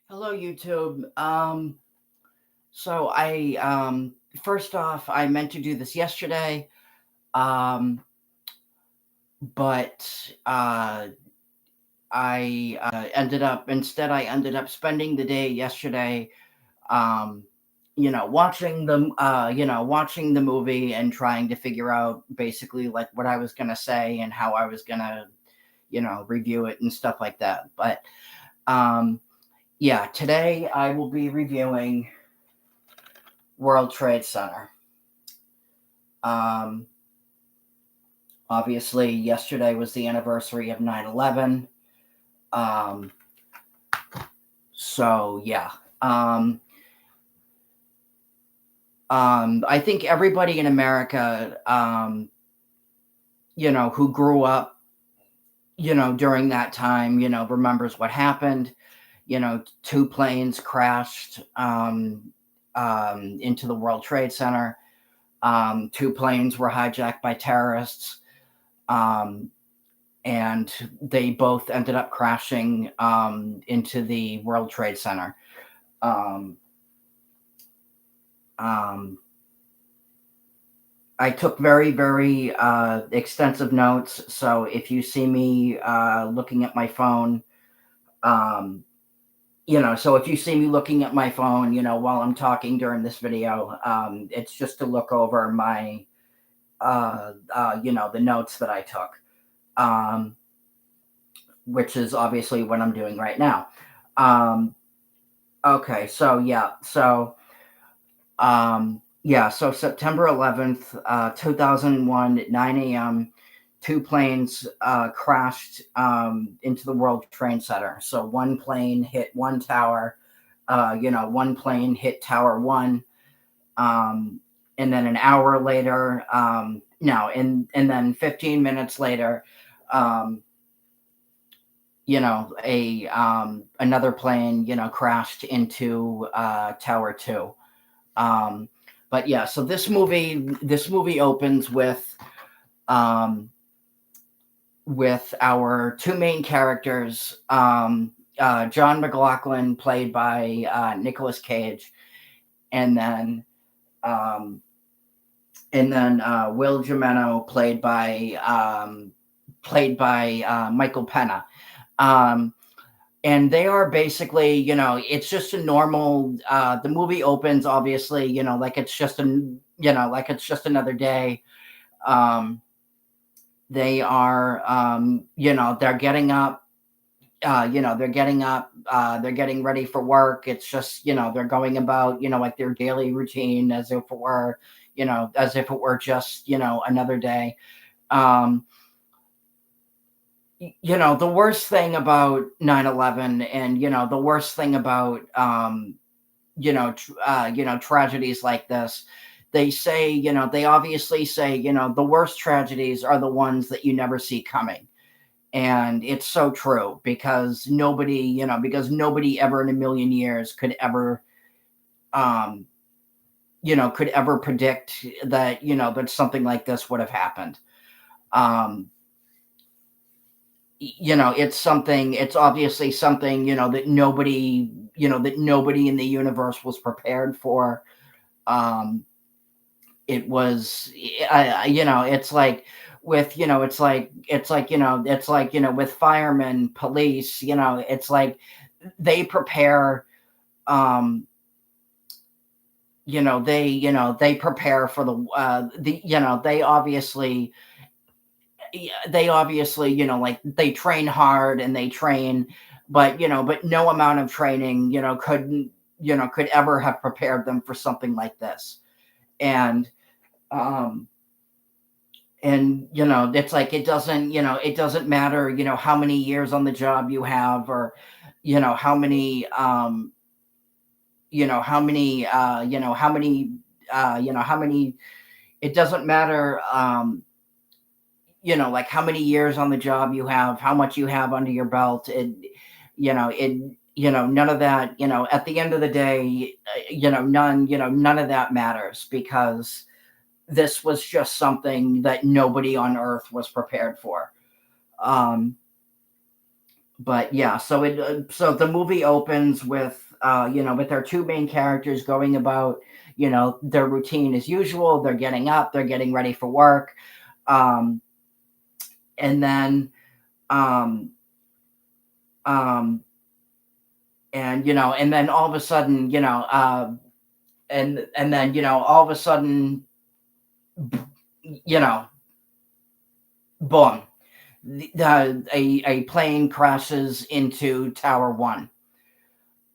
Hello, YouTube. So I first off, I meant to do this yesterday, um, but I ended up spending the day yesterday, um, watching the movie and trying to figure out basically like what I was gonna say and how I was gonna, review it and stuff like that. But um, yeah, today I will be reviewing World Trade Center. Um, Obviously, yesterday was the anniversary of 9/11. Um, so, yeah. Um, I think everybody in America, who grew up, during that time, remembers what happened. Two planes crashed into the World Trade Center. Two planes were hijacked by terrorists. Um, and they both ended up crashing into the World Trade Center. Um, um, I took very, very extensive notes. So if you see me looking at my phone, um, if you see me looking at my phone, while I'm talking during this video, it's just to look over my, the notes that I took. Which is obviously what I'm doing right now. Um, okay, so September 11th, 2001 at 9 a.m., two planes crashed into the World Trade Center. So one plane hit one tower, one plane hit Tower 1, and then an hour later, no, and then 15 minutes later, um, a another plane, crashed into Tower 2. Um, but yeah, so this movie opens um, with our two main characters, John McLaughlin, played by Nicolas Cage, and then um, Will Jimeno, played by Michael Pena. Um, and they are basically, it's just a normal. The movie opens, obviously, like it's just another day. Um, they are, they're getting up. They're getting ready for work. It's just, they're going about, like their daily routine as if it were just, another day. Um, the worst thing about 9/11, and the worst thing about tragedies like this, they say, they obviously say, the worst tragedies are the ones that you never see coming. And it's so true, because nobody ever in a million years um could ever predict that, that something like this would have happened. um it's obviously something, that nobody in the universe was prepared for. um it was it's like with, with firemen, police, it's like they prepare. um they prepare for they obviously, like they train hard and they train, but no amount of training, could ever have prepared them for something like this. And um it's like it doesn't matter, how many years on the job you have, or how many how many it doesn't matter, like how many years on the job you have, how much you have under your belt. None of that, at the end of the day, none of that matters, because this was just something that nobody on earth was prepared for. um But yeah, so the movie opens with with our two main characters going about their routine as usual. They're getting up, they're getting ready for work, um, and then um, um, and then all of a sudden and then all of a sudden you know boom, a plane crashes into Tower One.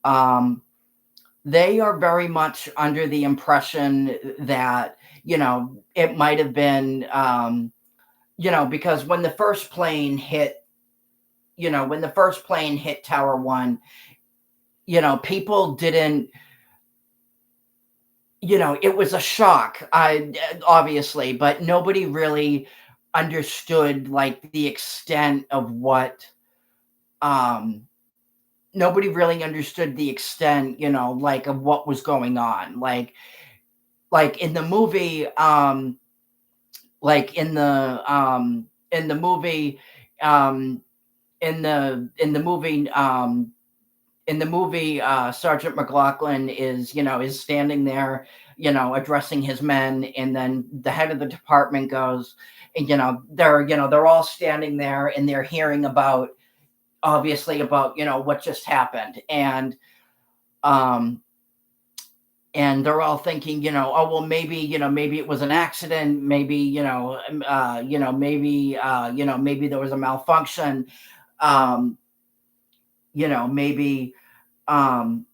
Um, they are very much under the impression that it might have been because when the first plane hit Tower One, people didn't, it was a shock, obviously, but nobody really understood like the extent of what um nobody really understood the extent, like of what was going on. Like in the movie, like in the movie, um, in the movie, Sergeant McLaughlin is standing there, addressing his men, and then the head of the department goes, and they're all standing there and they're hearing about obviously about what just happened, um and they're all thinking, oh well, maybe it was an accident, maybe maybe there was a malfunction, um, maybe um,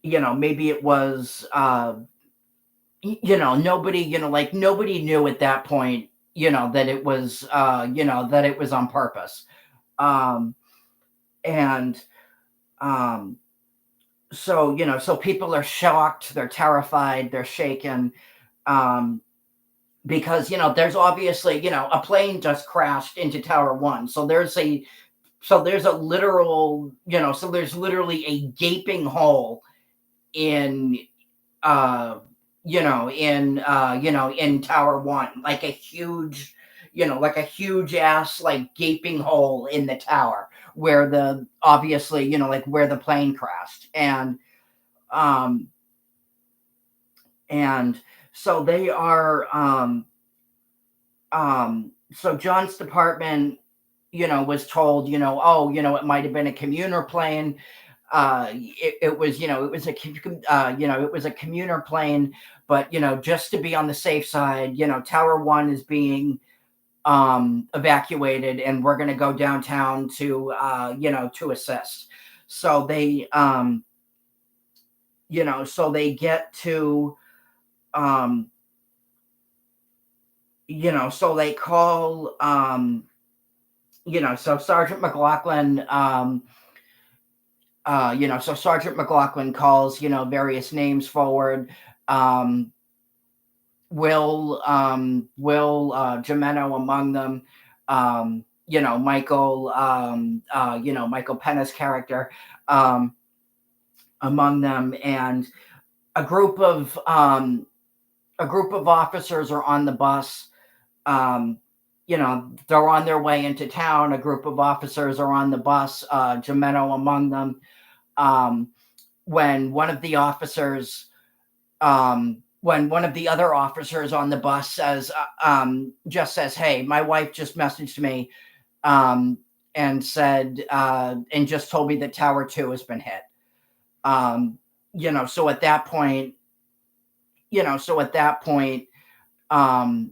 maybe it was nobody like nobody knew at that point, that it was that it was on purpose. Um, and um, so so people are shocked, they're terrified, they're shaken. Um, because there's obviously a plane just crashed into Tower One, so there's a literal so there's literally a gaping hole in in Tower One, like a huge like a huge ass like gaping hole in the tower where the obviously like where the plane crashed. Um and so they are so John's department was told, oh, it might have been a commuter plane. It was, it was it was a commuter plane, but just to be on the safe side, Tower One is being evacuated, and we're going to go downtown to to assist. So they get to um, so they call so Sergeant McLaughlin so Sergeant McLaughlin calls, various names forward. Um, Will Jimeno among them. Michael, Michael Pena's character um, among them, and a group of um, a group of officers are on the bus. Um, they're on their way into town. A group of officers are on the bus. Jimeno among them. Um, when one of the officers when one of the other officers on the bus says just says, hey, my wife just messaged me um and said and just told me that Tower 2 has been hit. um so at that point so at that point um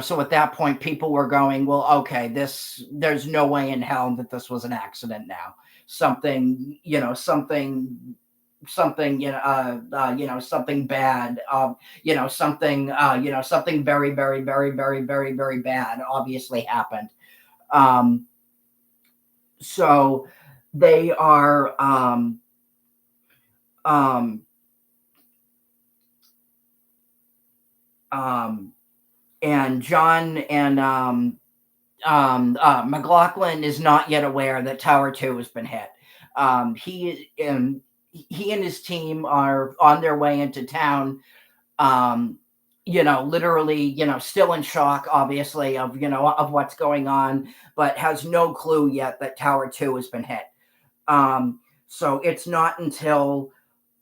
so at that point people were going, well, okay, there's no way in hell that this was an accident now. Something something something bad, something very very very very very very bad obviously happened. um so they are um um and John and McLaughlin is not yet aware that Tower 2 has been hit. He and his team are on their way into town. Um, literally, still in shock, obviously, of, of what's going on, but has no clue yet that Tower 2 has been hit. So it's not until,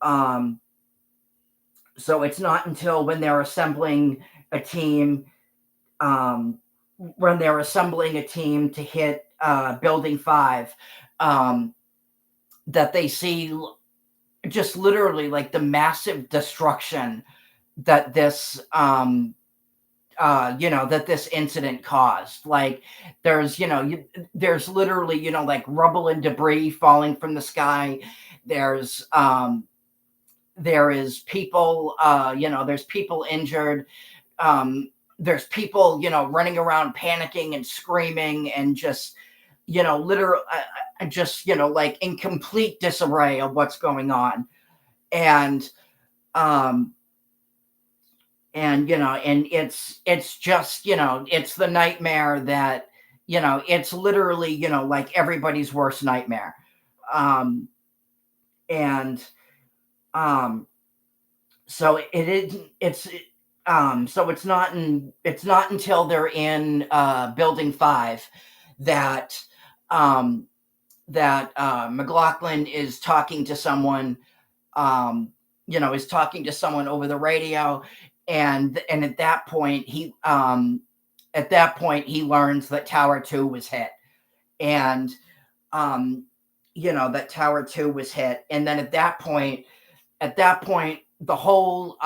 um, when they're assembling a team, um, to hit Building 5, um, that they see just literally like the massive destruction that this incident caused. Like there's literally, like rubble and debris falling from the sky. There's there is people, there's people injured. Um, there's people, running around panicking and screaming and just, literal, just, like in complete disarray of what's going on. And, um, and it's just, it's the nightmare that, it's literally, like everybody's worst nightmare. Um, and, um, so it is, so it's not until they're in Building 5 that, um, McLaughlin is talking to someone, um, is talking to someone over the radio, and at that point he learns that Tower 2 was hit, and um, that Tower 2 was hit, and then at that point the whole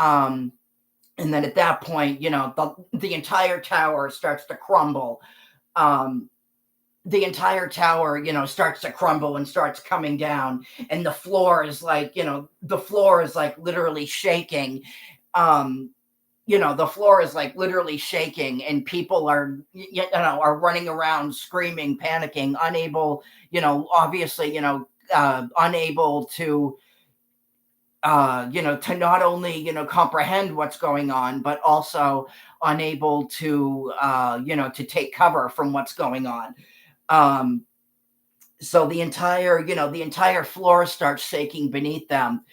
and then at that point, the entire tower starts to crumble. Um, the entire tower, starts to crumble and starts coming down, and the floor is like literally shaking. Um, the floor is like literally shaking, and people are running around screaming, panicking, unable, obviously, unable to to not only, comprehend what's going on, but also unable to, to take cover from what's going on. Um, so the entire floor starts shaking beneath them,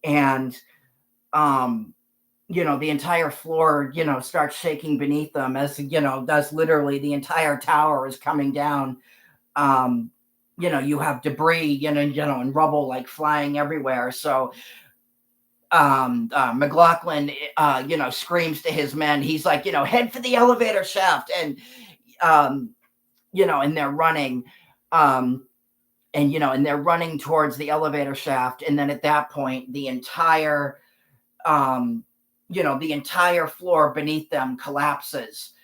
and um, the entire floor, starts shaking beneath them as does literally the entire tower is coming down. Um, you have debris, and rubble like flying everywhere. So McLaughlin, screams to his men. He's like, head for the elevator shaft, and um, and they're running, um, and they're running towards the elevator shaft, and then at that point, um, the entire floor beneath them collapses,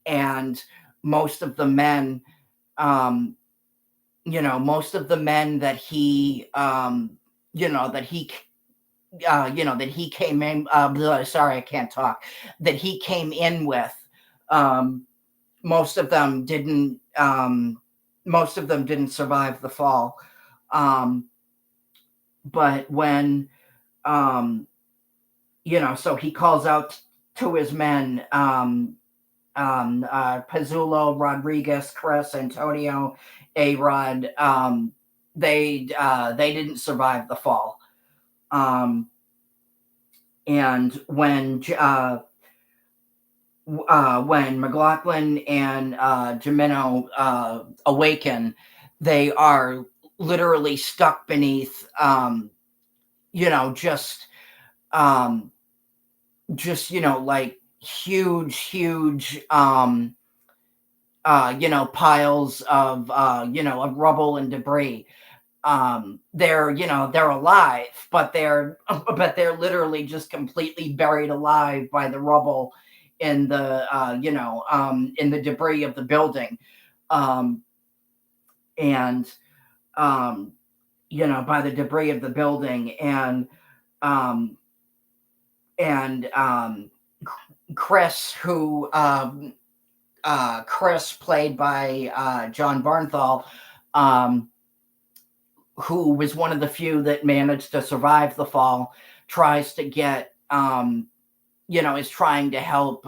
and most of the men, um, most of the men that he, that he that he came in, sorry, I can't talk, that he came in with, um, most of them didn't, survive the fall. Um, but when, um, so he calls out to his men, Pizzulo, Rodriguez, Chris, Antonio, A-Rod, they didn't survive the fall. And when McLaughlin and Jimeno awaken, they are literally stuck beneath, just, um, like huge, piles of, of rubble and debris. They're alive, but they're literally just completely buried alive by the rubble in the, in the debris of the building. um and by the debris of the building, um and Chris, Chris, played by John Barnthal, um who was one of the few that managed to survive the fall, tries to get, is trying to help,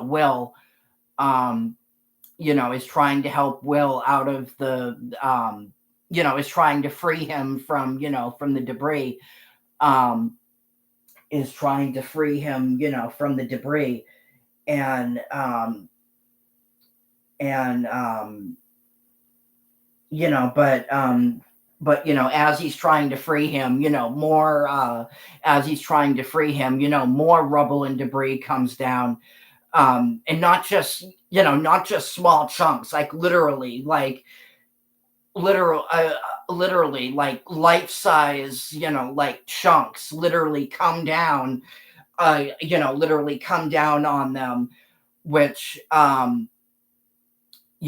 Will, um, is trying to help Will out of the, is trying to free him from, from the debris. Um, is trying to free him, from the debris. And and you know but as he's trying to free him, more as he's trying to free him, more rubble and debris comes down. And not just small chunks, like literal literally like life size, like chunks literally come down on them, which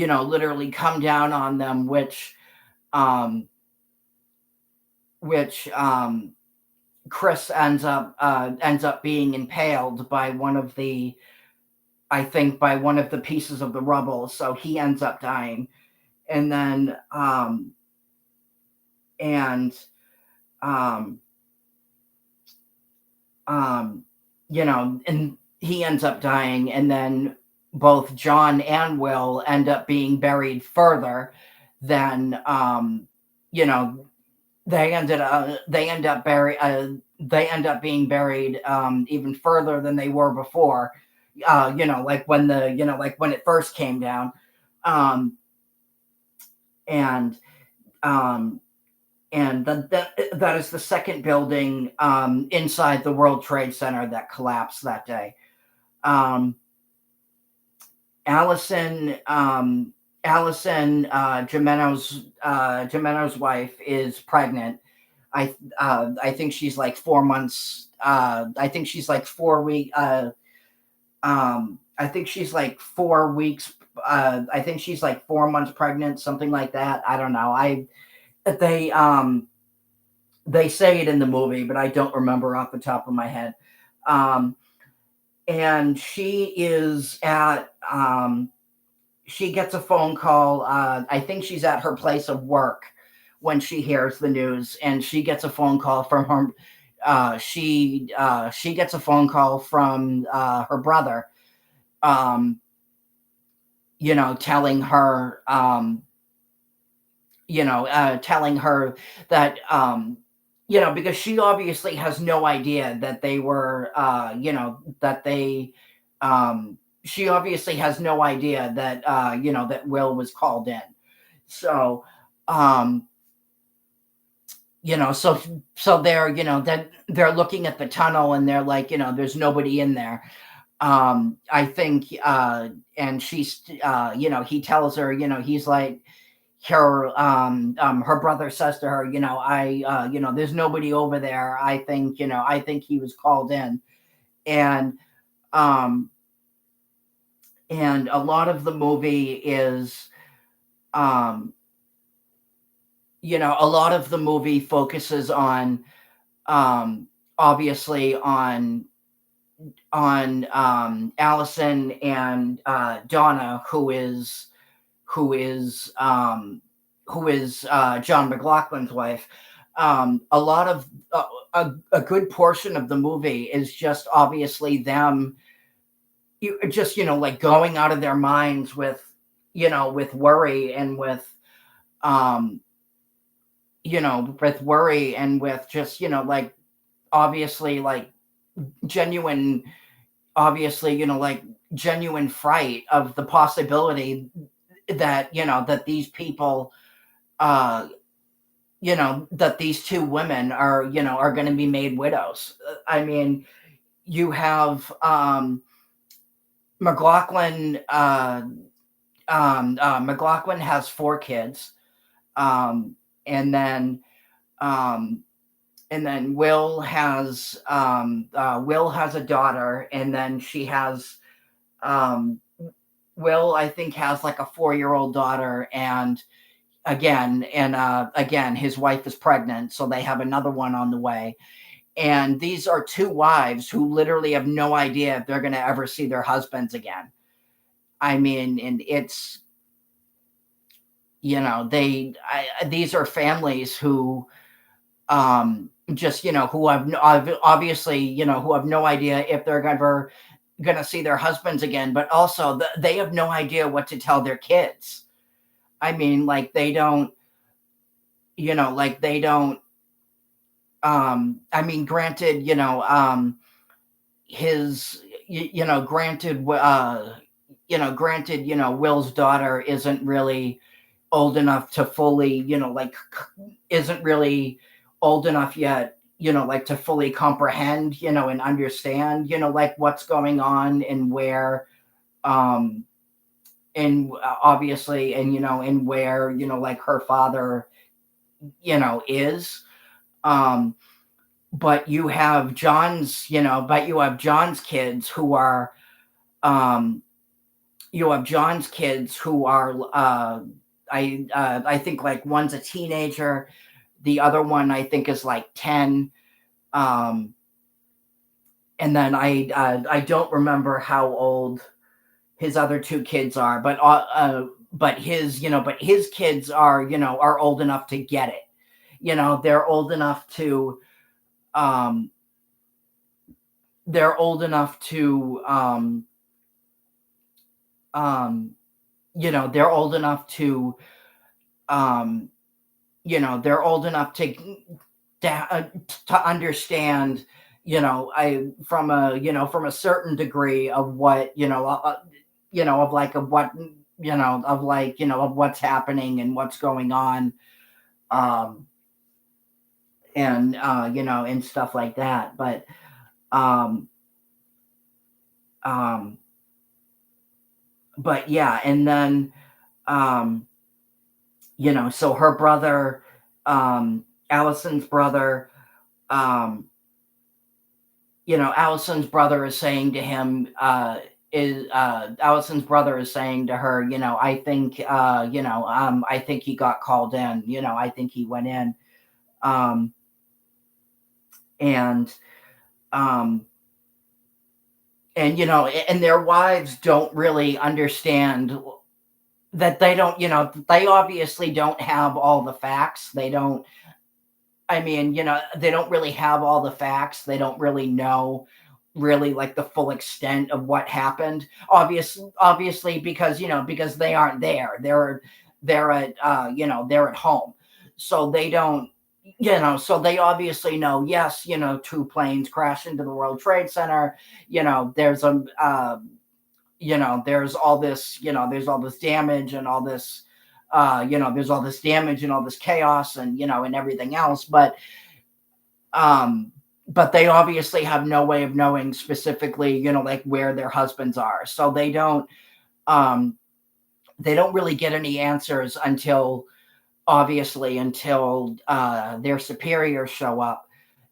literally come down on them, um which Chris ends up being impaled by one of the I think by one of the pieces of the rubble, so he ends up dying. And then and um um and he ends up dying, and then both John and Will end up being buried further than you know they end up being buried even further than they were before. Like when it first came down. um and um that is the second building inside the World Trade Center that collapsed that day. um Allison Allison Jimeno's wife is pregnant. I think she's like 4 months. I think she's like 4 week. I think she's like 4 weeks. I think she's like 4 months pregnant, something like that. I don't know. They they say it in the movie, but I don't remember off the top of my head. Um, and she gets a phone call. I think she's at her place of work when she hears the news, and she gets a phone call from her. She gets a phone call from her brother, um, telling her, telling her that, because she obviously has no idea that they were, that they, she obviously has no idea that, that Will was called in. So, um, so they're, that they're looking at the tunnel, and they're like, there's nobody in there. I think, and she's, he tells her, he's like, her brother says to her, there's nobody over there. I think he was called in. And, um, and a lot of the movie is, um, a lot of the movie focuses on, um, obviously on Allison and Donna, who is John McLaughlin's wife. A lot of a good portion of the movie is just obviously them, just like going out of their minds with, with worry, and um with worry, and with just, like obviously like genuine obviously, like genuine fright of the possibility that, that these people, uh that these two women are, are going to be made widows. I mean, you have McLaughlin. McLaughlin has four kids, um, and then um, Will has a daughter, and then she has, um, Will, I think, has like a 4-year-old daughter, and again, his wife is pregnant, so they have another one on the way. And these are two wives who literally have no idea if they're going to ever see their husbands again. I mean, and it's, these are families who, just, who have obviously, who have no idea if they're ever going to see their husbands again, but also they have no idea what to tell their kids. I mean, like they don't, like they don't, I mean, granted, his granted granted, Will's daughter isn't really old enough to fully, isn't really old enough yet, like to fully comprehend, and understand, like what's going on and where, um and obviously, and where, like her father, is. um but you have John's kids who are, um I think like one's a teenager, the other one I think is like 10. um and then I don't remember how old his other two kids are, but his kids are, are old enough to get it. They're old enough to, um they're old enough to um they're old enough to, um they're old enough to understand, I from a, from a certain degree of what, of like of what, of like, of what's happening and what's going on, um and and stuff like that. Um um but yeah, and then, um so her brother, Allison's brother, um Allison's brother is saying to him, is Allison's brother is saying to her, I think, I think he got called in, I think he went in. um and um and their wives don't really understand that, they obviously don't have all the facts. They don't, I mean, they don't really have all the facts. They don't really know, really, like the full extent of what happened. Obviously, because, because they aren't there. They're at, they're at home, so they don't. So they obviously know. Yes, two planes crashed into the World Trade Center. There's a, there's all this, there's all this damage and all this, there's all this damage and all this chaos, and, and everything else. Um, but they obviously have no way of knowing specifically, like where their husbands are. So um, they don't really get any answers until, obviously, until, their superiors show up,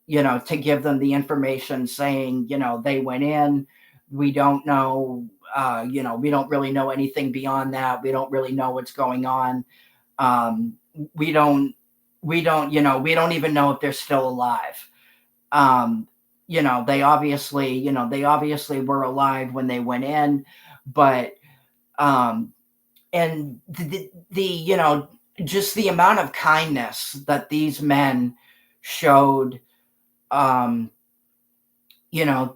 to give them the information saying, they went in. We don't know, we don't really know anything beyond that. We don't really know what's going on. Um, we don't, we don't even know if they're still alive. Um, they obviously were alive when they went in, but, um, and just the amount of kindness that these men showed, um,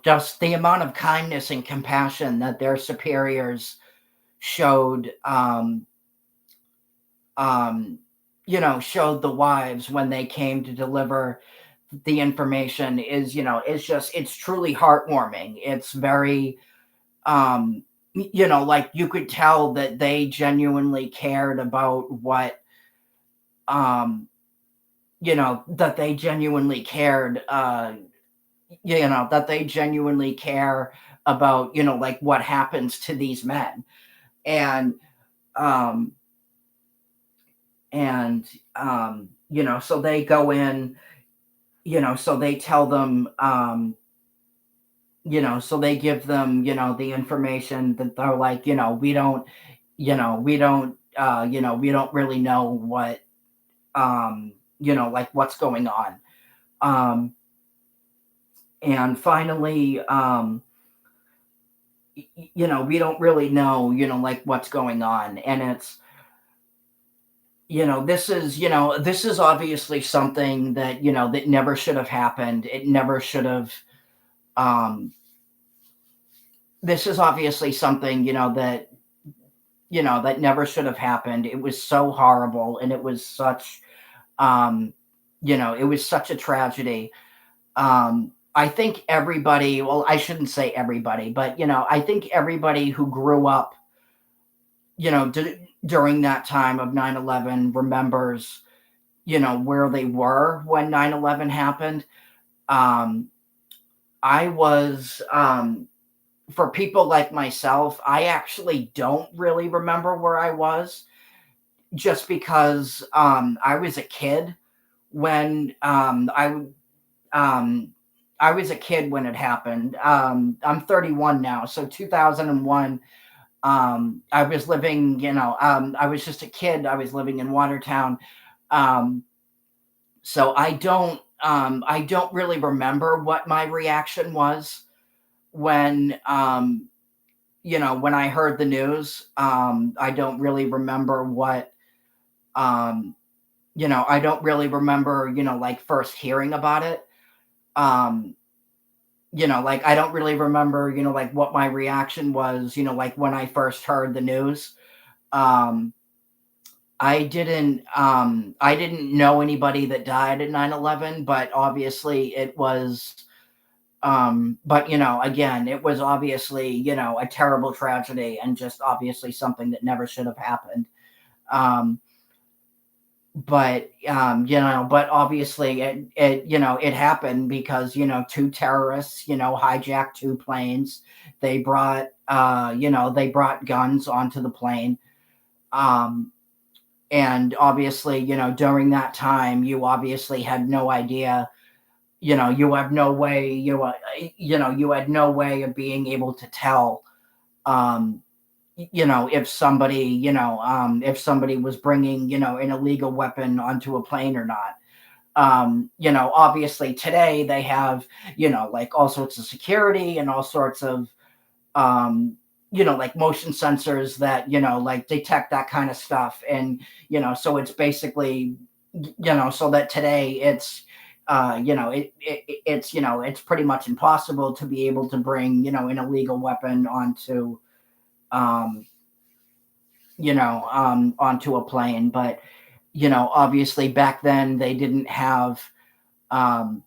just the amount of kindness and compassion that their superiors showed, um, showed the wives when they came to deliver the information is, it's truly heartwarming. It's very, like you could tell that they genuinely cared about what, um, that they genuinely cared, that they genuinely care about, like what happens to these men. And, um, and, so they go in, so they tell them, so they give them, the information that they're like, we don't, we don't really know what, like what's going on. Um, and finally, we don't really know, like what's going on. And it's, this is obviously something that, that never should have happened. It never should have, um, this is obviously something, that never should have happened. It was so horrible, and it was such, um, It was such a tragedy. I think everybody, well, I shouldn't say everybody, but I think everybody who grew up, during that time of 9/11 remembers, where they were when 9/11 happened. Um, I was, for people like myself, I actually don't really remember where I was just because I was a kid when um, I was a kid when it happened. I'm 31 now, so 2001. I was living, I was just a kid. I was living in Watertown, um, so I don't really remember what my reaction was when, when I heard the news. I don't really remember what, um, I don't really remember, like first hearing about it. Um, like I don't really remember, like what my reaction was, like when I first heard the news. Um, I didn't know anybody that died at 9/11, but obviously it was, but again, it was obviously, a terrible tragedy and just obviously something that never should have happened. Um, but obviously it happened because, two terrorists, hijacked two planes. They brought guns onto the plane. Um, and obviously, during that time, you obviously had no idea, you have no way, you had no way of being able to tell, um, if somebody was bringing, an illegal weapon onto a plane or not. Obviously today they have, like all sorts of security and all sorts of, um, like motion sensors that, like detect that kind of stuff. And, so it's basically, so that today it's, it's pretty much impossible to be able to bring, an illegal weapon um, onto a plane. But, obviously back then they didn't have, um,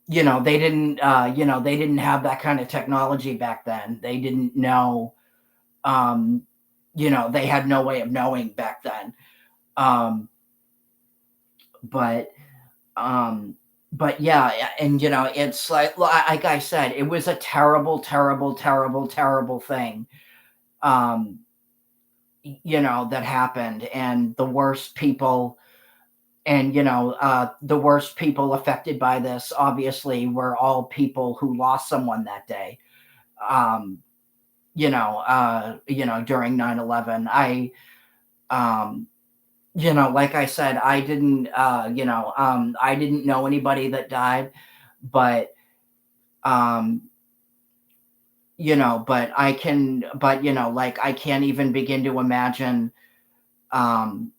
they didn't have that kind of technology back then. They didn't know, um, they had no way of knowing back then. Um, but, um, but yeah, and it's like I said, it was a terrible, terrible, terrible, terrible thing. Um, that happened, and the worst people affected by this obviously were all people who lost someone that day. Um, during 9/11, um, like I said, I didn't know anybody that died, but, um, like I can't even begin to imagine, um,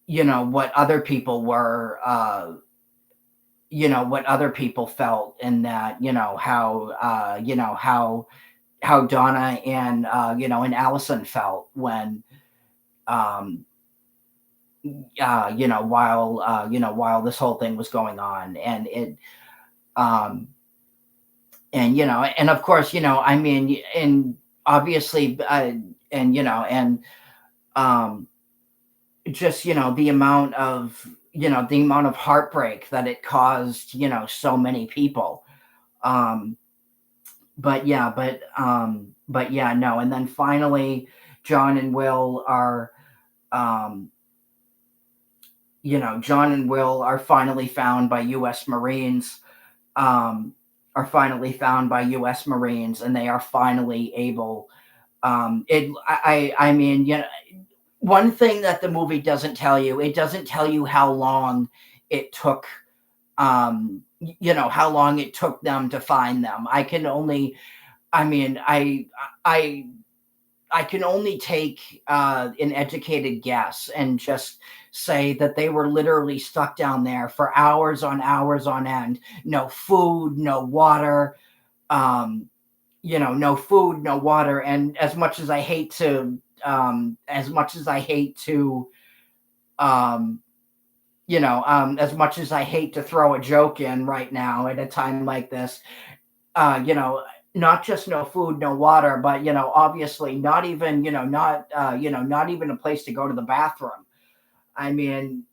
what other people were, what other people felt, and that, how Donna and, and Allison felt when, um, while this whole thing was going on. Um, and of course, I mean, and obviously, and, um, just, the amount of heartbreak that it caused, so many people. Um, but yeah, no. And then finally, John and Will are, um, John and Will are finally found by U.S. Marines, um, and they are finally able. I mean, one thing that the movie doesn't tell you, it doesn't tell you how long it took, how long it took them to find them. I mean, I I can only take, an educated guess and just say that they were literally stuck down there for hours on end. No food, no water, um, no food, no water. And as much as I hate to, um, as much as I hate to throw a joke in right now at a time like this, you know, not just no food, no water, but obviously not even, not even a place to go to the bathroom. I mean,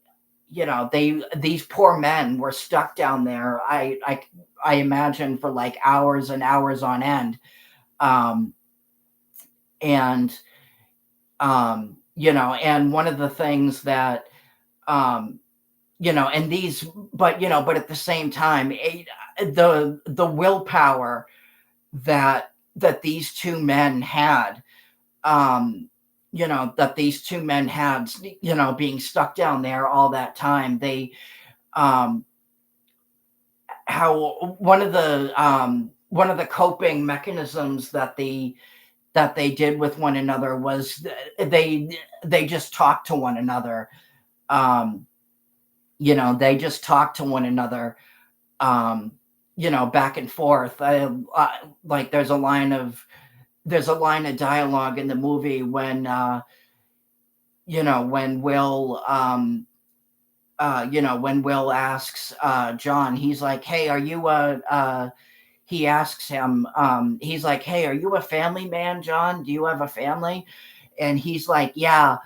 these poor men were stuck down there. I imagine for like hours and hours on end. Um, and and one of the things that um, and these, but at the same time, the willpower that these two men had, that these two men had, being stuck down there all that time, they um, how one of the coping mechanisms that they did with one another was they just talked to one another. Um, they just talked to one another. Um, back and forth. Like there's a line of dialogue in the movie when when when Will asks John, he's like, "Hey, are you a?" He asks him, he's like, "Hey, are you a family man, John? Do you have a family?" And he's like, "Yeah."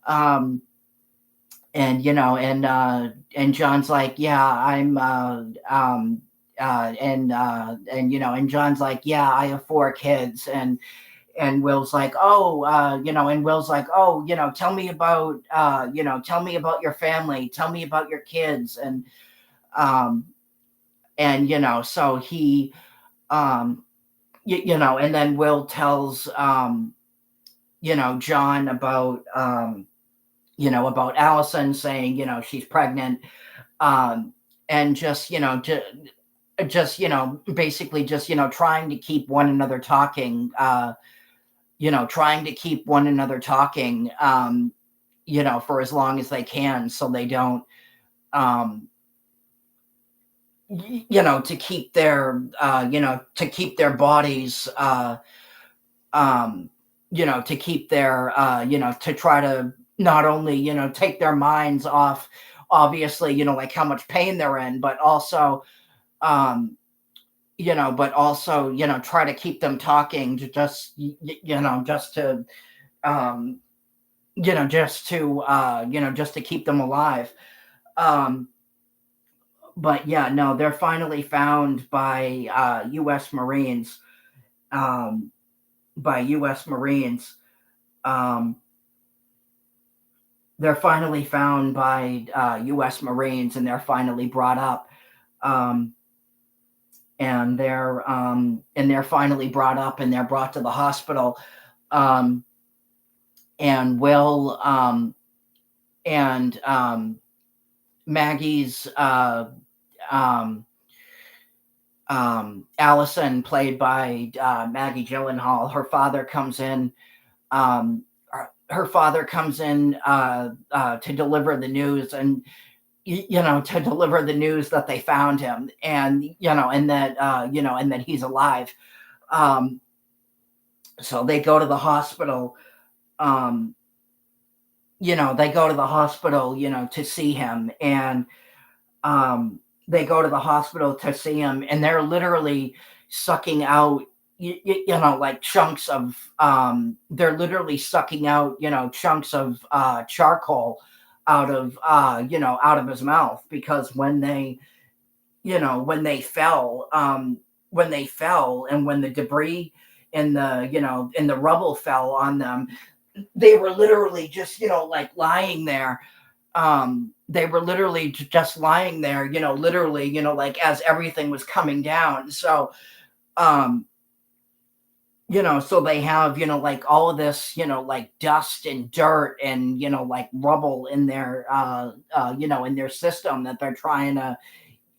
Um, and John's like, "Yeah, I'm." And John's like, "Yeah, I have four kids." And Will's like, "Oh, and Will's like, "Oh, tell me about your family, tell me about your kids." Um so he um and then Will tells John about Allison, saying, she's pregnant, um and just basically just trying to keep one another talking, trying to keep one another talking, for as long as they can, so they don't, um, to keep their, to keep their bodies, um, to keep their, to try to not only, take their minds off, obviously, like how much pain they're in, but also, um, try to keep them talking, to just, just to, um, just to keep them alive. Um, but yeah, no, they're finally found by U.S. Marines. Um, by U.S. Marines. Um, they're finally found by U.S. Marines, and they're finally brought up. Um, and they're finally brought up, and they're brought to the hospital. Um, and Will and Maggie's um, Allison, played by Maggie Gyllenhaal. Her father comes in. Her father comes in to deliver the news, and to deliver the news that they found him, and and that he's alive. Um, so they go to the hospital. Um, they go to the hospital, to see him, and um, they go to the hospital to see him, and they're literally sucking out, like chunks of, they're literally sucking out, chunks of charcoal out of, out of his mouth, because when they fell, and when the debris in the rubble fell on them, they were literally just, like lying there. They were literally just lying there, literally, like as everything was coming down. So, um, so they have, like all of this, like dust and dirt and, like rubble in their, in their system, that they're trying to,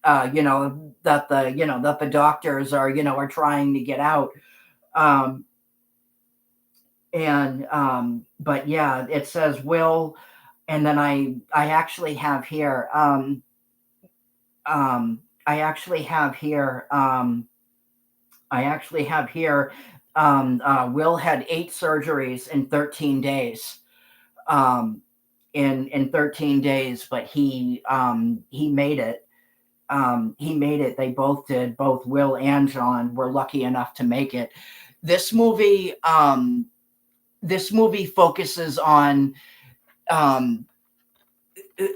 that the doctors are, are trying to get out. Um, but yeah, it says Will, and then I actually have here, I actually have here, I actually have here, Will had 8 surgeries in 13 days. Um, in 13 days, but he made it. He made it. They both did. Both Will and John were lucky enough to make it. This movie, this movie focuses on. Um,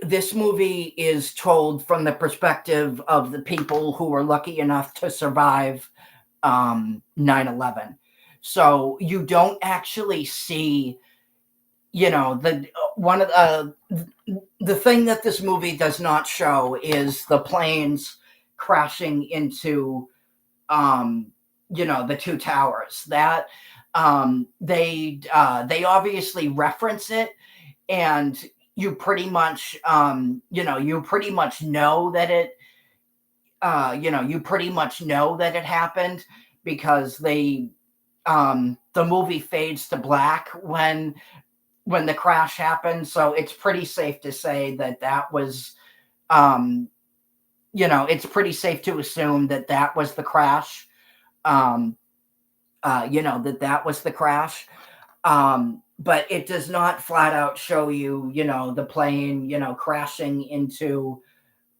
this movie is told from the perspective of the people who were lucky enough to survive 9/11. So you don't actually see, the one of the thing that this movie does not show is the planes crashing into um the two towers. That they obviously reference it, and you pretty much you pretty much know that you pretty much know that it happened, because the movie fades to black when the crash happened. So it's pretty safe to say that that was um it's pretty safe to assume that that was the crash. um that was the crash. But it does not flat out show you, the plane, crashing into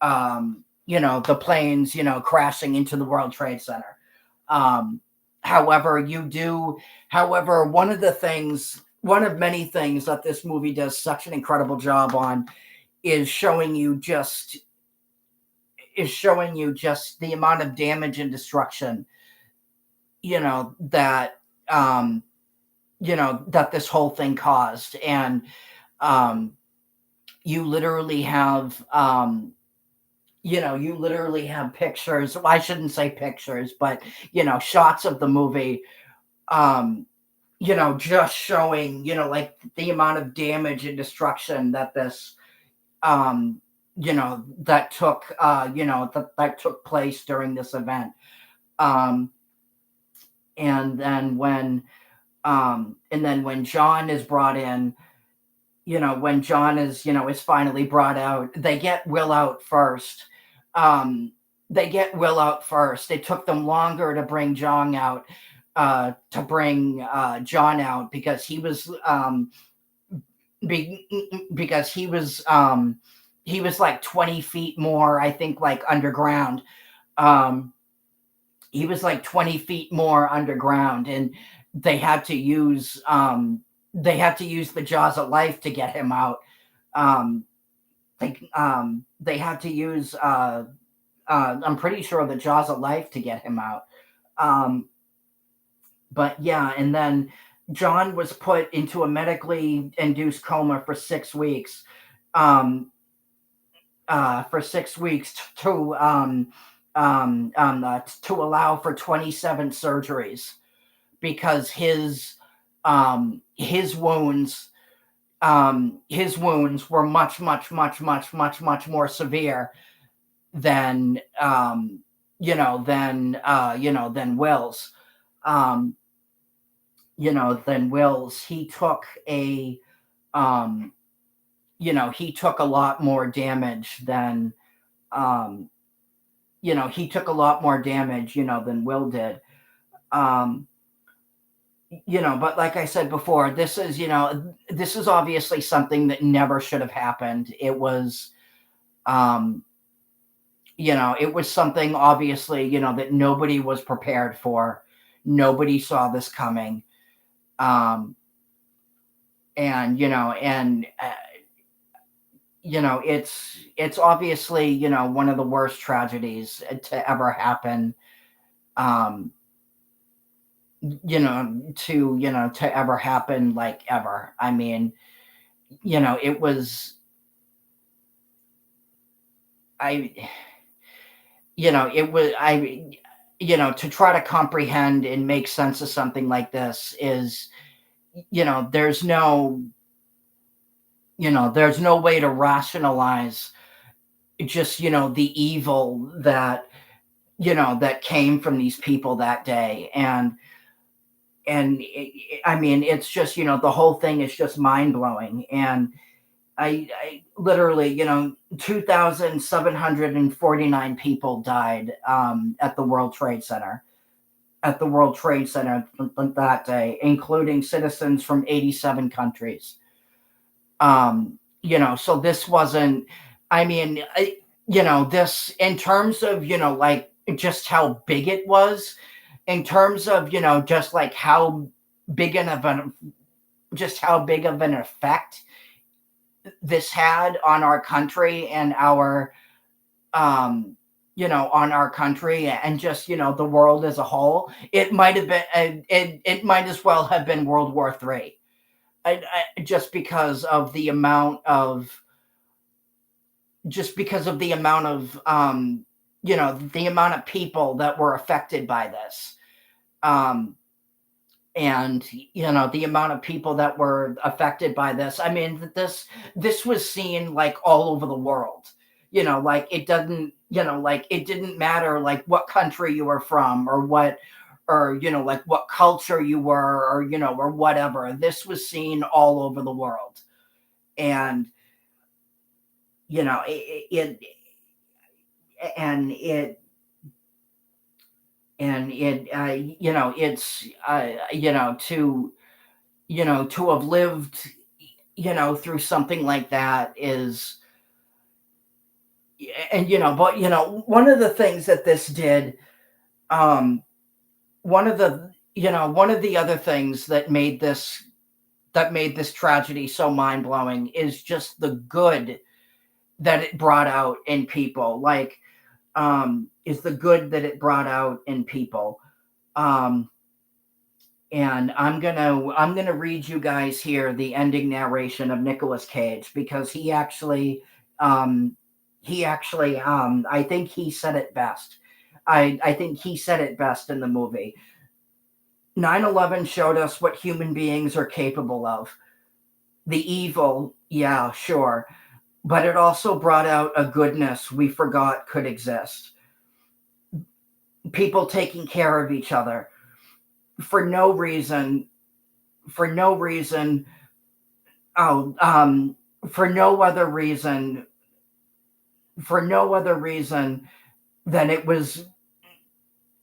the planes, crashing into the World Trade Center. Um, however, you do, however, one of many things that this movie does such an incredible job on is showing you just the amount of damage and destruction, that um, that this whole thing caused. And um, you literally have you literally have pictures. Well, I shouldn't say pictures, but shots of the movie, um, just showing, like the amount of damage and destruction that this, that took, that took place during this event. Um, and then when John is brought in, when John is finally brought out, they get Will out first. Um, It took them longer to bring John out, John out, because be, he was like 20 feet more, I think, like underground. Um, he was like 20 feet more underground, and they had to use the jaws of life to get him out. They had to use I'm pretty sure the jaws of life to get him out. um but yeah, and then John was put into a medically induced coma for 6 weeks. um for 6 weeks to allow for 27 surgeries, because his wounds were much, much, much, much, much, much more severe than than Will's. um than Will's. Um he took a lot more damage than um he took a lot more damage, than Will did. um but like I said before, this is obviously something that never should have happened. Um it was something, obviously, that nobody was prepared for. Nobody saw this coming. um and it's obviously, one of the worst tragedies to ever happen, um to ever happen, like, ever. I mean, it was, I it was, to try to comprehend and make sense of something like this is, there's no way to rationalize just, the evil that came from these people that day. I mean, it's just, the whole thing is just mind blowing. And I literally, 2,749 people died at the World Trade Center. That day, including citizens from 87 countries. So this wasn't, I mean, this in terms of, like just how big it was, in terms of, just like how big of an, just how big of an effect this had on our country and our, on our country and just, the world as a whole, it might have been, it might as well have been World War III. Just because of the amount of, just because of the amount of, the amount of people that were affected by this. Um, and the amount of people that were affected by this, I mean, this was seen like all over the world. Like it doesn't, like it didn't matter like what country you were from, or what, or like what culture you were, or or whatever. This was seen all over the world. And it and it and it it's to have lived through something like that is, and but one of the things that this did, um one of the other things that made this tragedy so mind-blowing is just the good that it brought out in people, like, is the good that it brought out in people. um and I'm gonna read you guys here the ending narration of Nicolas Cage, because um he actually, I think he said it best. I think he said it best in the movie. 9/11 showed us what human beings are capable of. The evil, yeah, sure, but it also brought out a goodness we forgot could exist. People taking care of each other for no reason, for no reason, oh, for no other reason, for no other reason than it was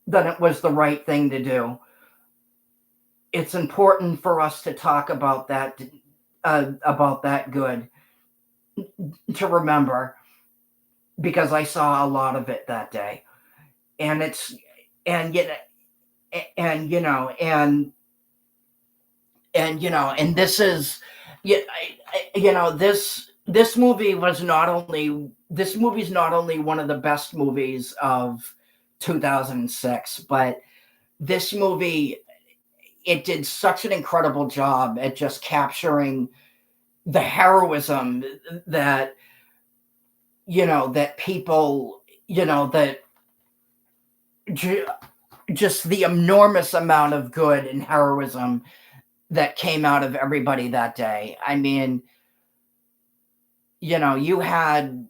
the right thing to do. It's important for us to talk about that good, to remember, because I saw a lot of it that day. And it's, and and and this is, yeah, this movie's not only one of the best movies of 2006, but this movie, it did such an incredible job at just capturing the heroism that, that people, that ju- just the enormous amount of good and heroism that came out of everybody that day. I mean, you had,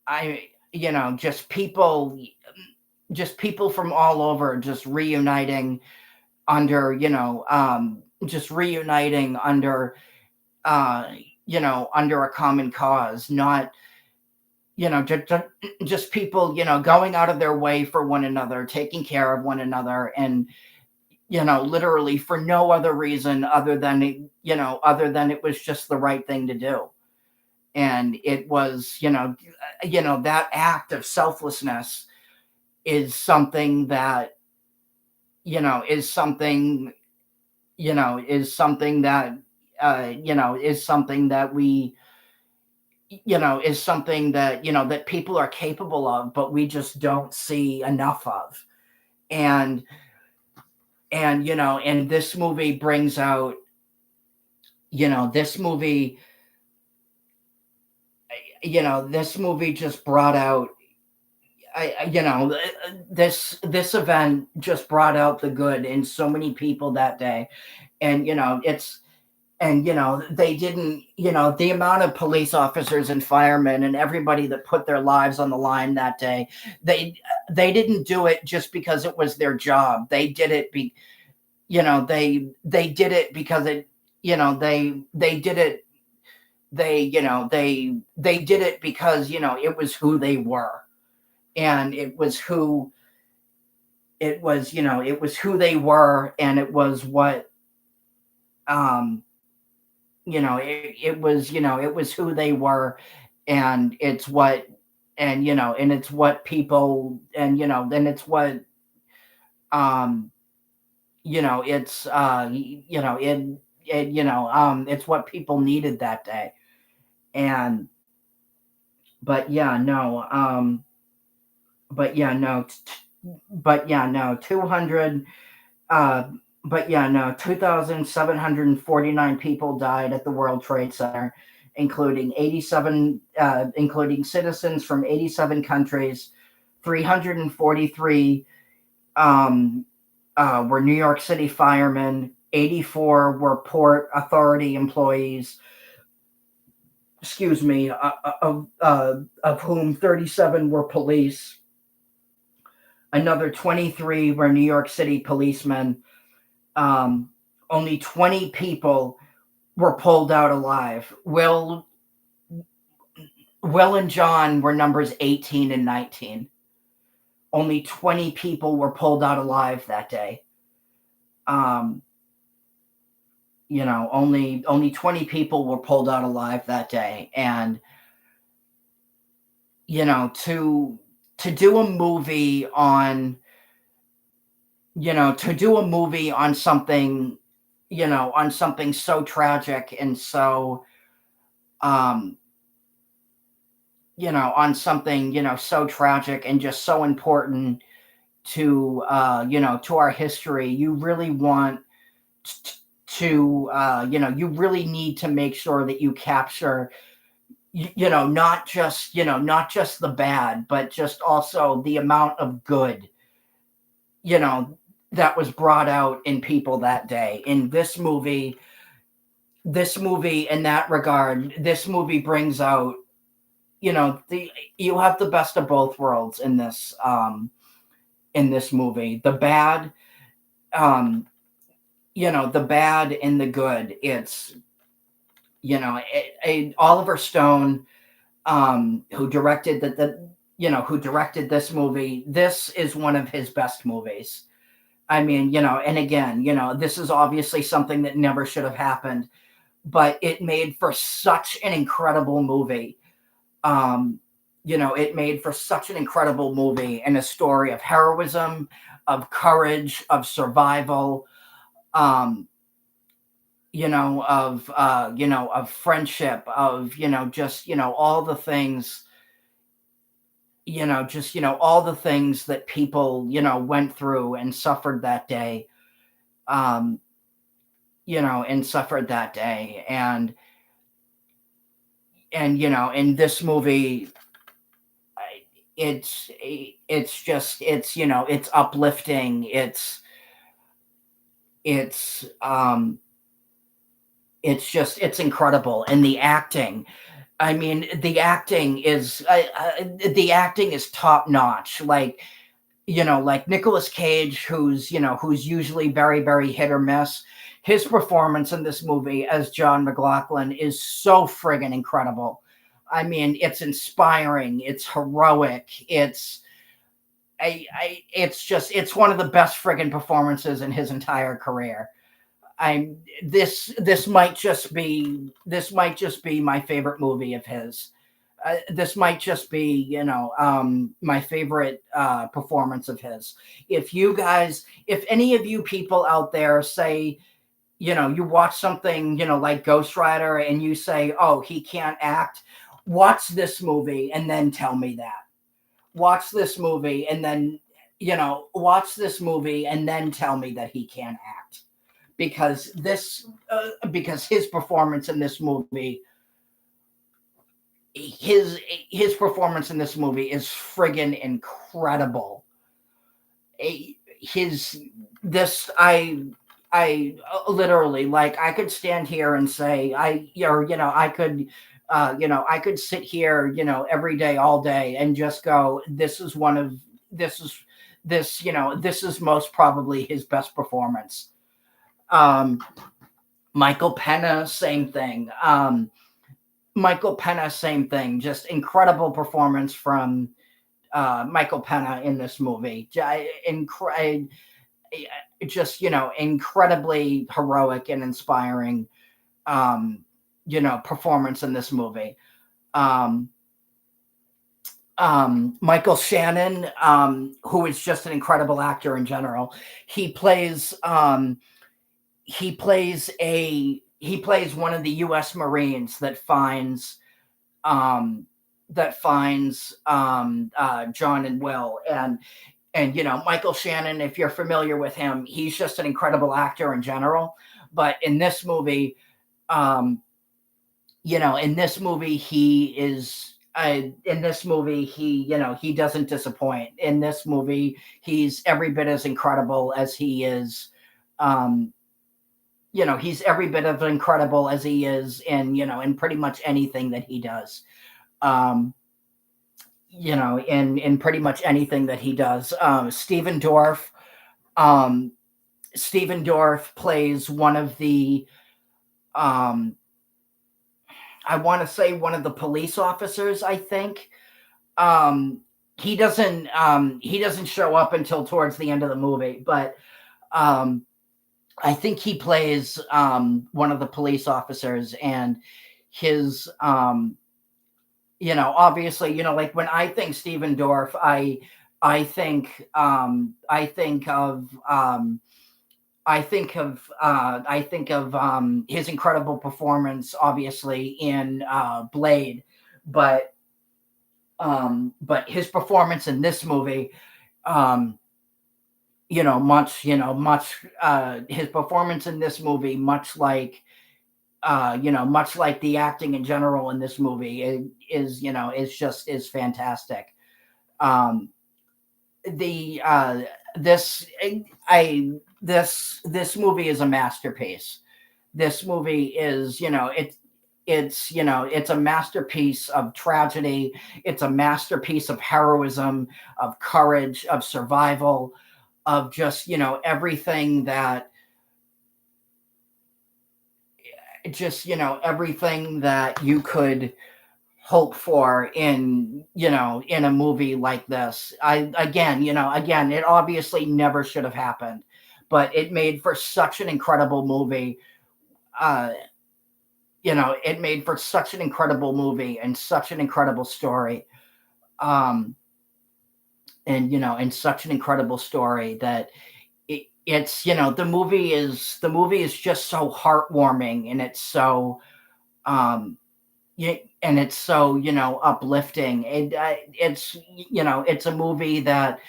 I just people from all over just reuniting under, just reuniting under, uh under a common cause, not, just people, going out of their way for one another, taking care of one another, and literally for no other reason other than other than it was just the right thing to do. And it was, that act of selflessness is something that, is something, is something that, is something that we, is something that, that people are capable of, but we just don't see enough of. And and this movie brings out, this movie, this movie just brought out, this event just brought out the good in so many people that day. And it's, and they didn't, the amount of police officers and firemen and everybody that put their lives on the line that day, they didn't do it just because it was their job. They did it they did it because it, they did it, they did it because it was who they were. And it was who, it was who they were, and it was what, um it was, it was who they were, and it's what, and it's what people, and then it's what, um it's it's what people needed that day. And but yeah, no, but yeah, no, but yeah, no, 200, uh, but yeah, no, 2,749 people died at the World Trade Center, including citizens from 87 countries. 343 um, were New York City firemen. 84 were Port Authority employees. Excuse me, of whom 37 were police. Another 23 were New York City policemen. Um, Only 20 people were pulled out alive. Will and John were numbers 18 and 19. Only 20 people were pulled out alive that day. Um, only 20 people were pulled out alive that day. And to do a movie on to do a movie on something, on something so tragic, and so um on something, so tragic and just so important to to our history. You really want t- to you really need to make sure that you capture, not just the bad, but just also the amount of good, you know that was brought out in people that day. In this movie, in that regard, this movie brings out, the you have the best of both worlds in this movie. Um the bad and the good. It's, Oliver Stone, who directed who directed this movie. This is one of his best movies. I mean, and again, this is obviously something that never should have happened, but it made for such an incredible movie. It made for such an incredible movie, and a story of heroism, of courage, of survival, um, of friendship, of, just, all the things, all the things that people, went through and suffered that day. Um, and suffered that day. And in this movie, it's just, it's uplifting. It's it's incredible. And the acting, I mean, the acting is top notch. Like Nicolas Cage, who's usually very, very hit or miss. His performance in this movie as John McLaughlin is so friggin' incredible. I mean, it's inspiring, it's heroic, it's one of the best friggin' performances in his entire career. I'm this might just be my favorite movie of his. This might just be, my favorite performance of his. If any of you people out there say, you watch something, like Ghost Rider, and you say, oh, he can't act, watch this movie and then tell me that. Watch this movie and then, watch this movie and then tell me that he can't act. Because his performance in this movie, his performance in this movie is friggin' incredible. His this I literally, like, I could stand here and say, I could sit here, every day, all day, and just go, this is this is most probably his best performance. um Michael Pena, same thing. Michael Pena, same thing. Just incredible performance from Michael Pena in this movie. Just, incredibly heroic and inspiring. performance in this movie. Um, Michael Shannon, who is just an incredible actor in general. He plays he plays one of the U.S. Marines um, that finds John and Will, and Michael Shannon. If you're familiar with him, he's just an incredible actor in general. But in this movie, um, in this movie he is in this movie he doesn't disappoint. In this movie he's every bit as incredible as he is. um he's every bit of incredible as he is in pretty much anything that he does. um in pretty much anything that he does. Um Stephen Dorff plays one of the um I want to say one of the police officers, I think. um he doesn't show up until towards the end of the movie, but um I think he plays one of the police officers. And his obviously, like when I think Steven Dorff, I think of I think of his incredible performance, obviously in Blade. But his performance in this movie, um, much his performance in this movie, much like the acting in general in this movie, is fantastic. Um, the this I this movie is a masterpiece. This movie is, it's a masterpiece of tragedy. It's a masterpiece of heroism, of courage, of survival, of just, everything that you could hope for in a movie like this. Again, it obviously never should have happened, but it made for such an incredible movie. uh it made for such an incredible movie and such an incredible story. um and such an incredible story that the movie is just so heartwarming, and it's so um yeah, and it's so, uplifting. It's a movie that,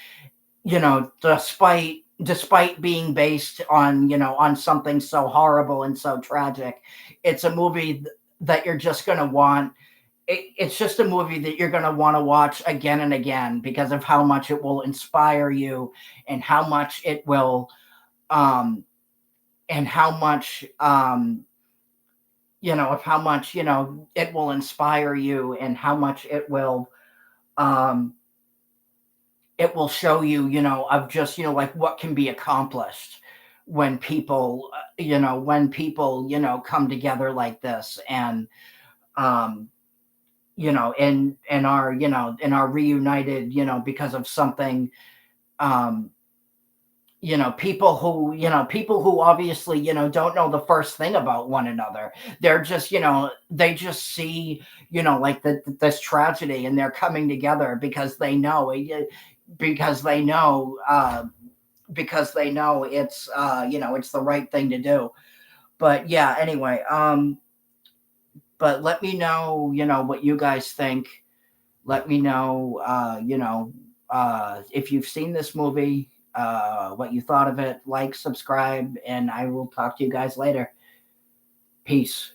despite being based on something so horrible and so tragic, it's a movie that you're just going to want. It's just a movie that you're going to want to watch again and again because of how much it will inspire you, and how much it will um and how much of how much it will inspire you, and how much um it will show you, of just, like what can be accomplished when people come together like this. And um and are reunited, because of something. um people who obviously, don't know the first thing about one another. They're just, they just see, like this tragedy, and they're coming together because they know because they know because they know it's the right thing to do. But yeah, anyway, but let me know, what you guys think. Let me know, if you've seen this movie, what you thought of it. Like, subscribe, and I will talk to you guys later. Peace.